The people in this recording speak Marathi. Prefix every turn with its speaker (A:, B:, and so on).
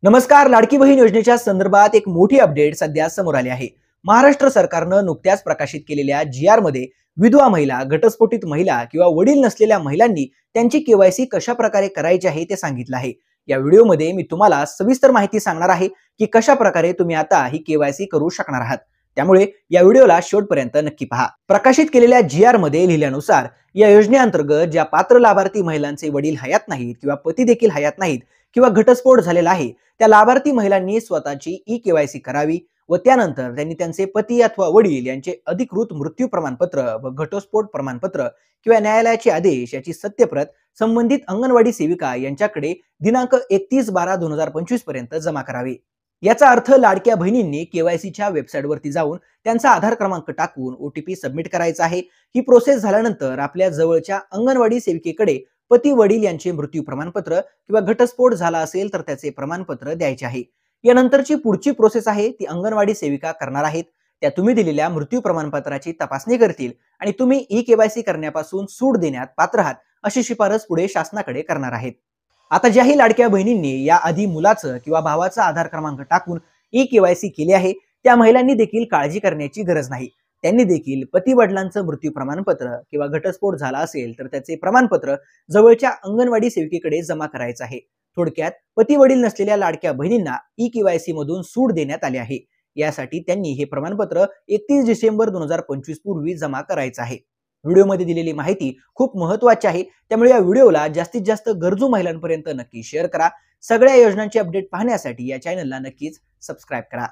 A: नमस्कार. लाडकी बहीण योजनेच्या संदर्भात एक मोठी अपडेट सध्या समोर आली आहे. महाराष्ट्र सरकारनं नुकत्याच प्रकाशित केलेल्या जी.आर. मध्ये विधवा महिला, घटस्फोटित महिला किंवा वडील नसलेल्या महिलांनी त्यांची केवायसी कशा प्रकारे करायची आहे ते सांगितलं आहे. या व्हिडिओमध्ये मी तुम्हाला सविस्तर माहिती सांगणार आहे की कशा प्रकारे तुम्ही आता ही केवायसी करू शकणार आहात. त्यामुळे या व्हिडिओला शेवटपर्यंत नक्की पहा. प्रकाशित केलेल्या जी.आर. मध्ये लिहिल्यानुसार या योजनेअंतर्गत ज्या पात्र लाभार्थी महिलांचे वडील हयात नाहीत किंवा पती देखील हयात नाहीत किंवा घटस्फोट झालेला आहे, त्या लाभार्थी महिलांनी स्वतःची ई-केवायसी करावी व त्यानंतर त्यांनी त्यांचे पती अथवा वडील यांचे अधिकृत मृत्यू प्रमाणपत्र व घटस्फोट प्रमाणपत्र किंवा न्यायालयाचे आदेश याची सत्यप्रत संबंधित अंगणवाडी सेविका यांच्याकडे दिनांक 31/12/2025 पर्यंत जमा करावी. याचा अर्थ लाडक्या बहिणींनी केवायसीच्या वेबसाईटवरती जाऊन त्यांचा आधार क्रमांक टाकून OTP सबमिट करायचा आहे. ही प्रोसेस झाल्यानंतर आपल्या जवळच्या अंगणवाडी सेविकेकडे पती वडील यांचे मृत्यू प्रमाणपत्र किंवा घटस्फोट झाला असेल तर त्याचे प्रमाणपत्र द्यायचे आहे. यानंतरची पुढची प्रोसेस आहे ती अंगणवाडी सेविका करणार आहेत. त्या तुम्ही दिलेल्या मृत्यू प्रमाणपत्राची तपासणी करतील आणि तुम्ही ई-केवायसी करण्यापासून सूट देण्यात पात्र आहात अशी शिफारस पुढे शासनाकडे करणार आहेत. आता ज्याही लाडक्या बहिणींनी या आधी मुलाचं किंवा भावाचा आधार क्रमांक टाकून ई-केवायसी केली आहे त्या महिलांनी देखील काळजी करण्याची गरज नाही. त्यांनी देखील पती वडिलांचं मृत्यू प्रमाणपत्र किंवा घटस्फोट झाला असेल तर त्याचे प्रमाणपत्र जवळच्या अंगणवाडी सेविकेकडे जमा करायचं आहे. थोडक्यात पती वडील नसलेल्या लाडक्या बहिणींना ई-केवायसी मधून सूट देण्यात आली आहे. यासाठी त्यांनी हे प्रमाणपत्र 31 डिसेंबर 2025 पूर्वी जमा करायचं आहे. व्हिडिओमध्ये दिलेली माहिती खूप महत्त्वाची आहे, त्यामुळे या व्हिडिओला जास्तीत जास्त गरजू महिलांपर्यंत नक्की शेअर करा. सगळ्या योजनांचे अपडेट पाहण्यासाठी या चॅनलला नक्कीच सबस्क्राइब करा.